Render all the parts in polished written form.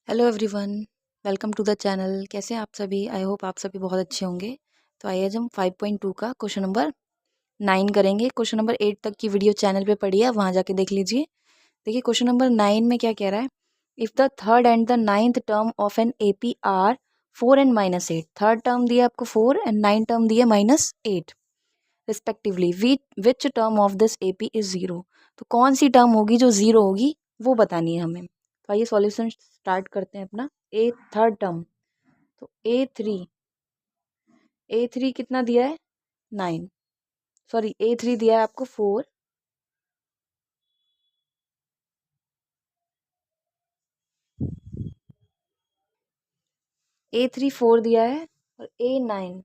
Hello everyone, welcome to the channel. कैसे हैं आप सभी? आई होप आप सभी बहुत अच्छे होंगे। तो आइए आज हम 5.2 का क्वेश्चन नंबर 9 करेंगे। क्वेश्चन नंबर 8 तक की वीडियो चैनल पे पड़ी है, वहाँ जाके देख लीजिए। देखिए क्वेश्चन नंबर 9 में क्या कह रहा है। If the third and the ninth term of an AP are 4 and -8, third term दिया आपको 4 एंड नाइन टर्म दिया -8 respectively, which term of this AP is 0। तो कौन सी टर्म होगी जो 0 होगी, वो बतानी है हमें। तो आइए सॉल्यूशन स्टार्ट करते हैं अपना। ए थर्ड टर्म, तो ए थ्री कितना दिया है 9, सॉरी ए3 दिया है आपको 4, ए3 4 दिया है और ए9,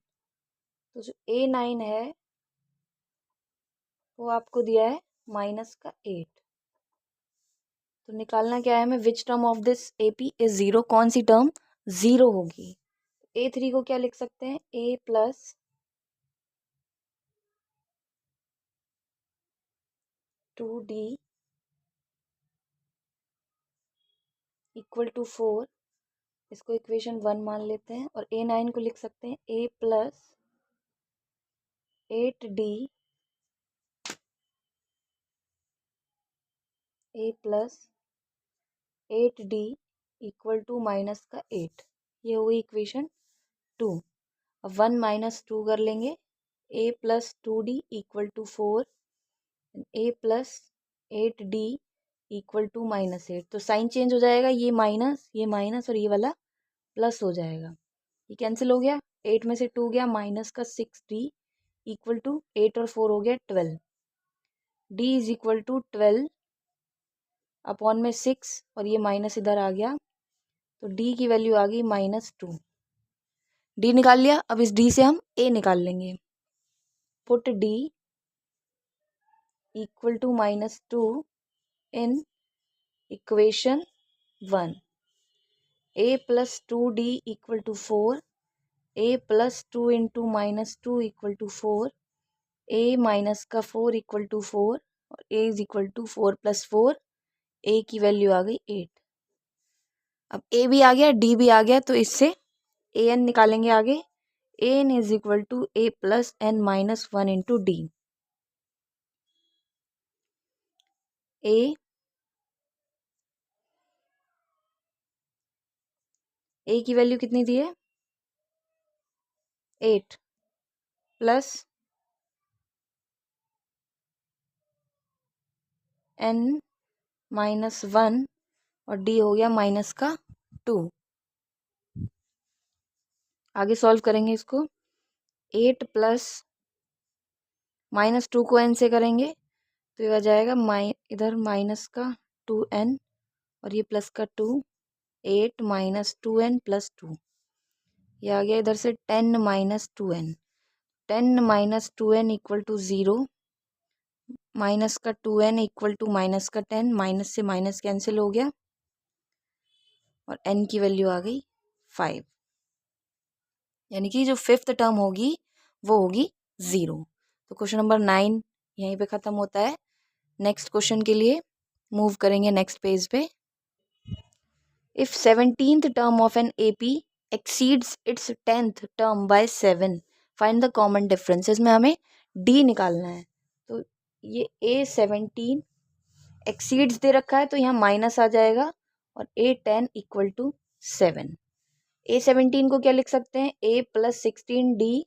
तो जो ए9 है वो आपको दिया है -8। तो निकालना क्या है हमें, विच term of this AP is 0, कौन सी टर्म 0 होगी। ए3 को क्या लिख सकते हैं, A+2D इक्वल टू 4, इसको इक्वेशन 1 मान लेते हैं। और ए9 को लिख सकते हैं A+8D A+8D इक्वल टू -8। ये हो गई इक्वेशन 2। अब 1 - 2 कर लेंगे। A+2D equal to 4, A+8D equal to -8। तो साइन चेंज हो जाएगा, ये माइनस और ये वाला प्लस हो जाएगा। ये कैंसिल हो गया, 8 में से 2 गया, -6D इक्वल टू 8 और 4 हो गया 12। D is equal to 12 upon में 6 और ये माइनस इधर आ गया, तो D की वैल्यू आ गई -2। D निकाल लिया। अब इस D से हम A निकाल लेंगे। Put D equal to -2 in equation 1। A+2D equal to 4, A+2 into -2 equal to 4, A minus का 4 इक्वल टू 4 और A is equal to 4 + 4, A की वैल्यू आ गई 8। अब A भी आ गया, D भी आ गया, तो इससे AN निकालेंगे आगे। AN is equal to A+n-1 into D। A की वैल्यू कितनी दी है, 8 प्लस n-1 और D हो गया -2। आगे सॉल्व करेंगे इसको। 8 प्लस -2 को n से करेंगे तो ये आ जाएगा इधर -2n और ये प्लस का 2, 8 - 2n + 2। ये आ गया इधर से 10 - 2n, 10 - 2n equal to 0, minus का 2n इक्वल टू माइनस का 10, माइनस से माइनस कैंसिल हो गया और n की वैल्यू आ गई 5। यानी कि जो फिफ्थ टर्म होगी वो होगी 0। तो क्वेश्चन नंबर 9 यहीं पे ख़त्म होता है। नेक्स्ट क्वेश्चन के लिए मूव करेंगे नेक्स्ट पेज पे। If 17th term of an AP exceeds its 10th term by 7, find the common difference। इसमें हमें D निकालना है। तो ये A17 exceeds दे रखा है तो यहाँ माइनस आ जाएगा और A10 इक्वल टू 7। A17 को क्या लिख सकते हैं, A+16D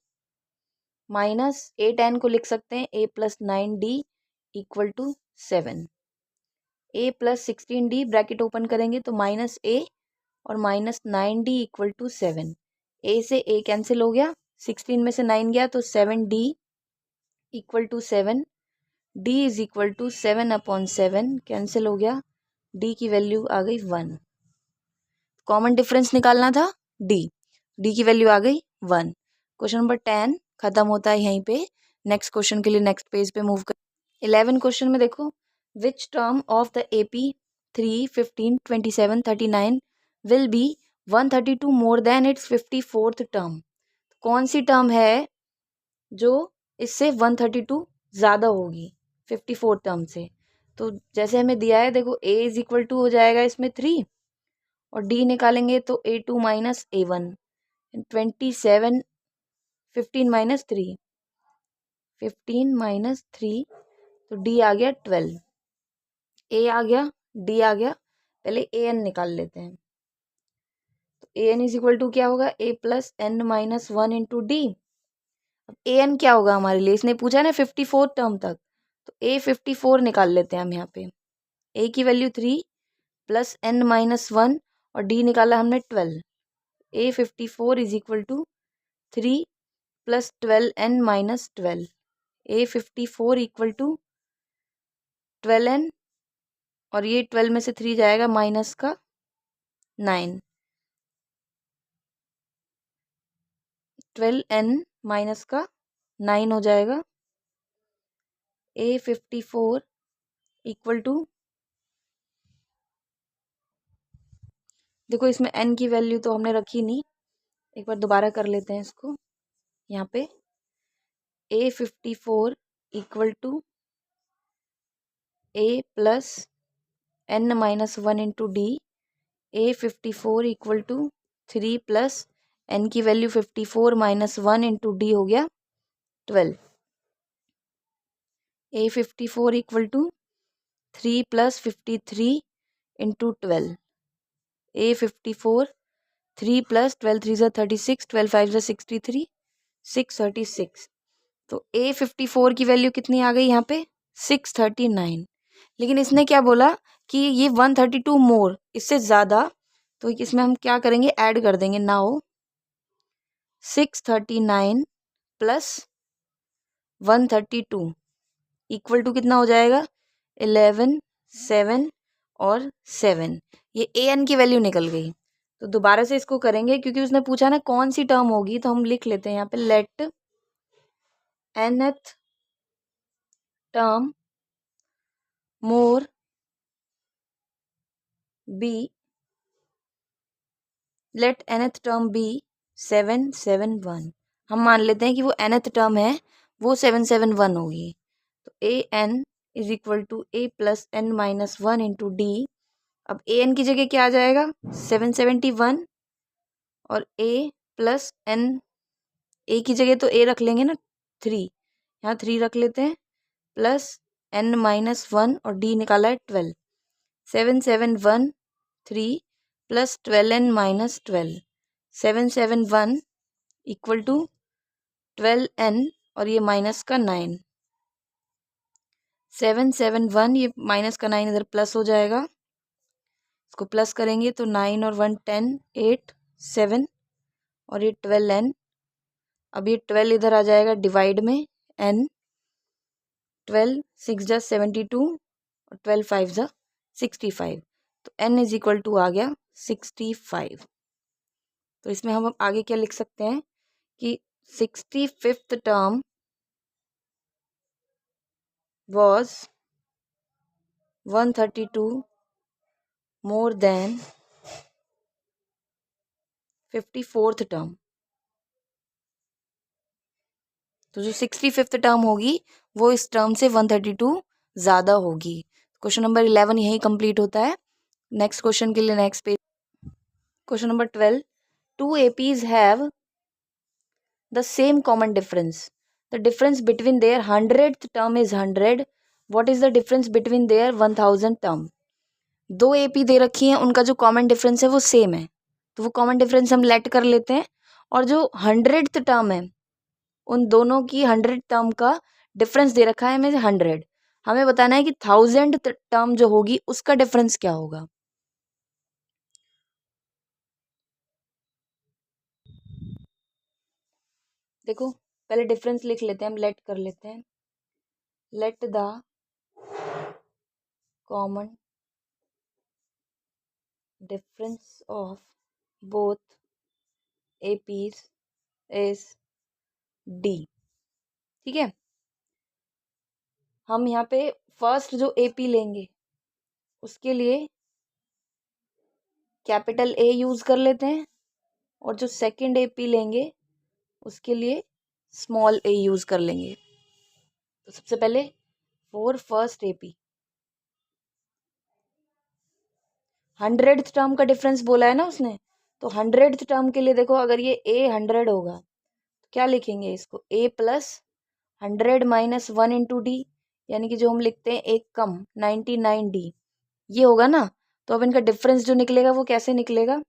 माइनस A10 को लिख सकते हैं A+9D equal to 7। A+16D bracket open करेंगे तो -A और -9D इक्वल टू 7। A से A कैंसिल हो गया, 16 में से 9 गया तो 7D equal to 7। D is equal to 7/7 cancel हो गया, D की वैल्यू आ गई 1। कॉमन डिफरेंस निकालना था D की वैल्यू आ गई 1। क्वेश्चन नंबर 10 खत्म होता है यहीं पे। नेक्स्ट क्वेश्चन के लिए नेक्स्ट पेज पे मूव कर। 11 क्वेश्चन में देखो, विच term of the AP 3, 15, 27, 39 will be 132 more than it's 54th term. कौन सी टर्म है जो इससे 132 ज़्यादा होगी 54 टर्म से। तो जैसे हमें दिया है देखो, A इज इक्वल टू हो जाएगा इसमें 3 और डी निकालेंगे तो A2 minus A1, 27, 15 minus 3, 15 minus 3, तो डी आ गया 12, ए आ गया, डी आ गया। पहले ए एन निकाल लेते हैं। तो a n is equal to क्या होगा, a plus N minus 1 into d. अब ए एन क्या होगा हमारे लिए, इसने पूछा ना 54 टर्म तक, तो ए 54 निकाल लेते हैं हम यहाँ पे। ए की वैल्यू 3 प्लस एन माइनस 1 और डी निकाला हमने 12। A 54 is equal to 3 plus 12 N minus 12। A 54 equal to 12 N, और ये 12 में से 3 जाएगा माइनस का 9, 12 एन माइनस का 9 हो जाएगा। ए 54 इक्वल टू, देखो इसमें एन की वैल्यू तो हमने रखी नहीं, एक बार दोबारा कर लेते हैं इसको। यहाँ पे A 54 equal to A plus N minus 1 into D. A 54 equal to 3 plus N की वैल्यू 54 माइनस 1 इंटू डी हो गया 12। A 54 equal to 3 plus 53 into 12। A 54 3 plus 12 3 ज़ा 36, 12 5 ज़ा 63, 636। तो ए 54 की वैल्यू कितनी आ गई यहाँ पे, 639। लेकिन इसने क्या बोला कि ये 132 मोर, इससे ज़्यादा, तो इसमें हम क्या करेंगे, ऐड कर देंगे। नाउ 639 प्लस 132 इक्वल टू कितना हो जाएगा, 11, 7 और 7। ये ए एन की वैल्यू निकल गई। तो दोबारा से इसको करेंगे, क्योंकि उसने पूछा ना कौन सी टर्म होगी, तो हम लिख लेते हैं यहाँ पे, let nth term more be, let nth term be 771। हम मान लेते हैं कि वो nth टर्म है, वो 771 होगी। तो a n is equal to A plus N minus 1 into d. अब ए एन की जगह क्या आ जाएगा, 771, और ए प्लस एन, ए की जगह तो ए रख लेंगे ना 3, यहाँ 3 रख लेते हैं, प्लस एन माइनस 1 और डी निकाला है 12। 771 plus 12 N minus 12, 771 equal to 12 N और ये माइनस का 9, 771, ये माइनस का 9 इधर प्लस हो जाएगा, इसको प्लस करेंगे तो 9 और 1 10, 8 7 और ये 12 एन। अब ये 12 इधर आ जाएगा डिवाइड में, एन 12 6 जा 72 और 12 5 जा 65। तो n इज इक्वल टू आ गया 65। तो इसमें हम आगे क्या लिख सकते हैं कि 65th term was 132 more than 54th term. तो जो 65th टर्म होगी वो इस टर्म से 132 ज़्यादा होगी। क्वेश्चन नंबर 11 यही कंप्लीट होता है। नेक्स्ट क्वेश्चन के लिए next page, question number 12, two APs have the same common difference. The difference between their 100th term is 100. What is the difference between their 1000 term? दो AP दे रखी हैं, उनका जो कॉमन डिफरेंस है वो सेम है, तो वो कॉमन डिफरेंस हम लेट कर लेते हैं। और जो 100th टर्म है, उन दोनों की 100 टर्म का डिफरेंस दे रखा है हमें 100। हमें बताना है कि 1000 टर्म जो होगी उसका डिफरेंस क्या होगा। देखो पहले डिफरेंस लिख लेते हैं, हम लेट कर लेते हैं। Let the common difference of both APs is D. ठीक है, हम यहाँ पे फर्स्ट जो एपी लेंगे उसके लिए कैपिटल ए यूज कर लेते हैं, और जो सेकंड एपी लेंगे उसके लिए स्मॉल ए यूज कर लेंगे। तो सबसे पहले for first AP 100th term का डिफरेंस बोला है ना उसने, तो 100th टर्म के लिए देखो, अगर ये a 100 होगा तो क्या लिखेंगे इसको, a plus 100 minus 1 into D, यानी कि जो हम लिखते हैं एक कम 99d, ये होगा ना। तो अब इनका डिफरेंस जो निकलेगा वो कैसे निकलेगा,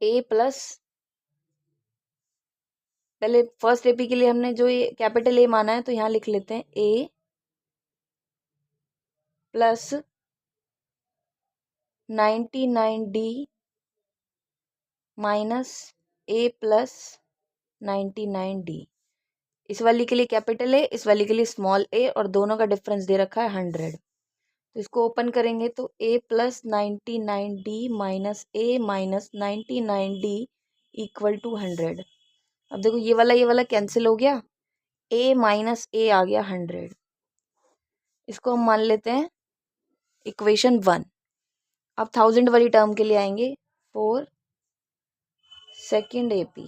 a प्लस, पहले फर्स्ट एपी के लिए हमने जो ये कैपिटल ए माना है तो यहाँ लिख लेते हैं a plus 99d minus a plus 99d। इस वाली के लिए कैपिटल ए, इस वाली के लिए स्मॉल ए, और दोनों का डिफरेंस दे रखा है 100। तो इसको ओपन करेंगे तो a plus 99d minus a minus 99d equal to 100। अब देखो ये वाला कैंसिल हो गया, a माइनस a आ गया 100। इसको हम मान लेते हैं इक्वेशन 1। अब 1000 वाली टर्म के लिए आएंगे, फॉर सेकेंड AP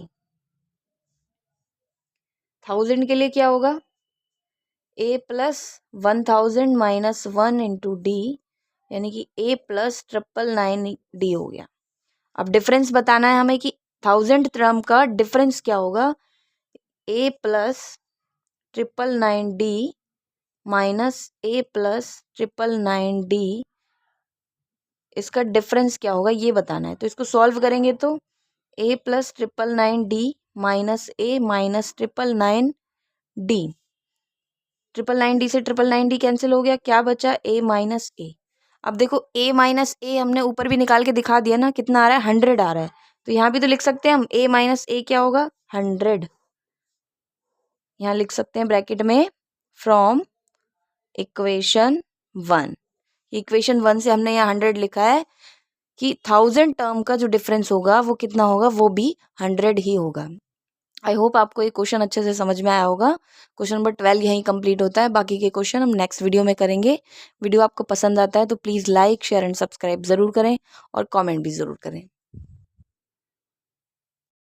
1000 के लिए क्या होगा, a plus 1000 minus 1 into D, यानी कि a प्लस 999d हो गया। अब डिफरेंस बताना है हमें कि 1000 टर्म का डिफरेंस क्या होगा, a plus 999d minus a plus 999d, इसका डिफरेंस क्या होगा ये बताना है। तो इसको सॉल्व करेंगे तो a plus 999d minus a minus 999d, 999d से 999d कैंसिल हो गया, क्या बचा a माइनस a। अब देखो a माइनस a हमने ऊपर भी निकाल के दिखा दिया ना, कितना आ रहा है 100 आ रहा है, तो यहाँ भी तो लिख सकते हैं हम a माइनस a क्या होगा 100। यहाँ लिख सकते हैं ब्रैकेट में फ्रॉम इक्वेशन 1। इक्वेशन 1 से हमने यहाँ 100 लिखा है कि 1000 टर्म का जो डिफरेंस होगा वो कितना होगा, वो भी 100 ही होगा। आई होप आपको ये क्वेश्चन अच्छे से समझ में आया होगा। क्वेश्चन नंबर 12 यहीं कंप्लीट होता है, बाकी के क्वेश्चन हम नेक्स्ट वीडियो में करेंगे। वीडियो आपको पसंद आता है तो please like share and subscribe ज़रूर करें और कमेंट भी ज़रूर करें।